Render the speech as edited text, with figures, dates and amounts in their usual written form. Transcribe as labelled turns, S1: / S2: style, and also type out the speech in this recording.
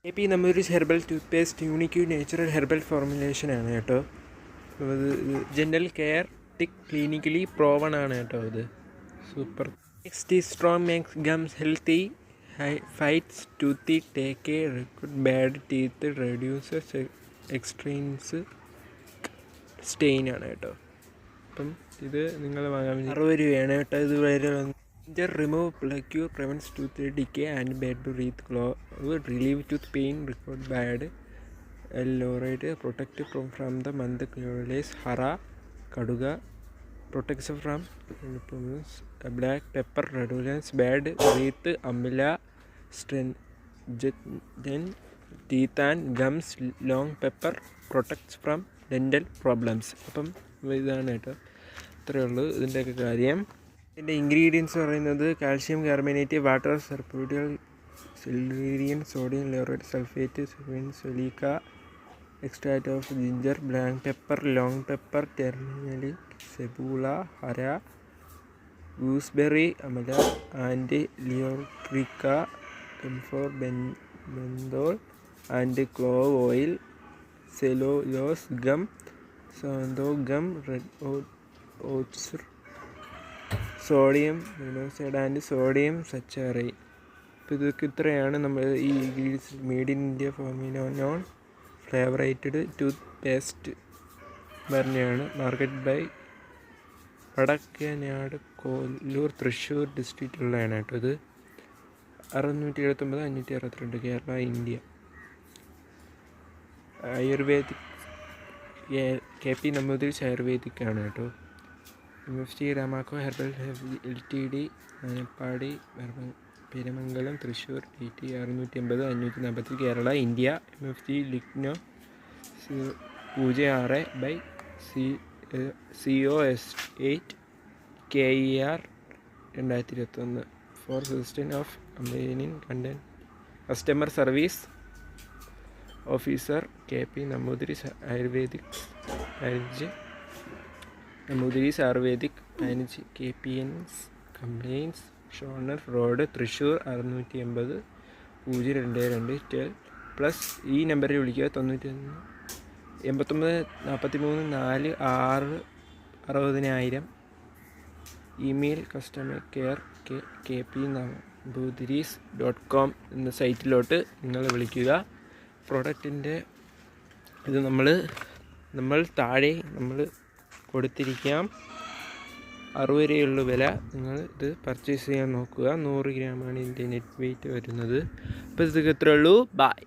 S1: KP Namboodiri's herbal toothpaste unique natural herbal ഫോർമുലേഷനാണ് കേട്ടോ. ഇത് ജെൻ്റൽ കെയർ ടിക് ക്ലിനിക്കലി പ്രോവൺ ആണ് കേട്ടോ. ഇത് super. Next strong makes gums healthy, fights toothy, take care, recruit bad teeth, reduces extremes stain ആണ് കേട്ടോ. അപ്പം ഇത് നിങ്ങൾ വാങ്ങാൻ 60 രൂപയാണ് കേട്ടോ. ഇത് വളരെ ginger remove plaque, prevents tooth decay and bad breath, relieve tooth pain, record bad, lorate, protect from the month chlorales, hara, kaduga, protects from black pepper, redolence, bad breath, amila, then teeth and gums, long pepper, protects from dental problems. അപ്പം ഇതാണ് കേട്ടോ. ഇത്രയേ ഉള്ളൂ ഇതിൻ്റെയൊക്കെ കാര്യം. ഇതിൻ്റെ ingredients പറയുന്നത് calcium carbonate, water, സർപ്പൂഡിയൽ, സെലീരിയൻ, sodium laurate sulphate, silica, extract of ginger, black pepper, long pepper, turmeric, സെബൂള, ഹര, ഗൂസ്ബെറി, അമല, ആൻഡ് ലിയോക്രിക്ക, എംഫോർ, menthol and clove oil, cellulose gum, xanthan gum, red oats, sodium monoxide and sodium saccharin. അപ്പോൾ ഇതൊക്കെ ഇത്രയാണ് നമ്മൾ ഈ ingredients made in India formula non flavoured toothpaste പറഞ്ഞാണ്. മാർക്കറ്റ് ബൈ വടക്കനാട്, കൊല്ലൂർ, തൃശ്ശൂർ ഡിസ്ട്രിക്റ്റിലുള്ളതാണ് കേട്ടോ. ഇത് 679 562 Kerala, India. Ayurvedic KP Namboodiri's ayurvedic ആണ് കേട്ടോ. MFC രാമാക്കോ herbal LTD, Anappady, Perumangalam, Thrissur, DT 680 540 Kerala, India. MFC ലിഗ്നോ 06/COS 8 KER 2021 for suggestion of അമേനിൻ content. Customer service officer KP Namboodiri's ayurvedic 15 Namboodiri's ayurvedic 15 KPNs compliance ഷോണർ റോഡ്, തൃശ്ശൂർ 680 022 പ്ലസ് ഈ നമ്പറിൽ വിളിക്കുക 91 89 43 4 6 60,000. ഇമെയിൽ കസ്റ്റമർ കെയർ kpnamboothiries.com എന്ന സൈറ്റിലോട്ട് നിങ്ങൾ വിളിക്കുക. പ്രോഡക്റ്റിൻ്റെ ഇത് നമ്മൾ താഴെ കൊടുത്തിരിക്കാം. 60 രൂപയുള്ള വില. നിങ്ങൾ ഇത് പർച്ചേസ് ചെയ്യാൻ നോക്കുക. 100 ഗ്രാമാണ് ഇതിൻ്റെ നെറ്റ് വെയിറ്റ് വരുന്നത്. അപ്പോൾ ഇതൊക്കെ ഇത്രയേ ഉള്ളൂ. ബൈ.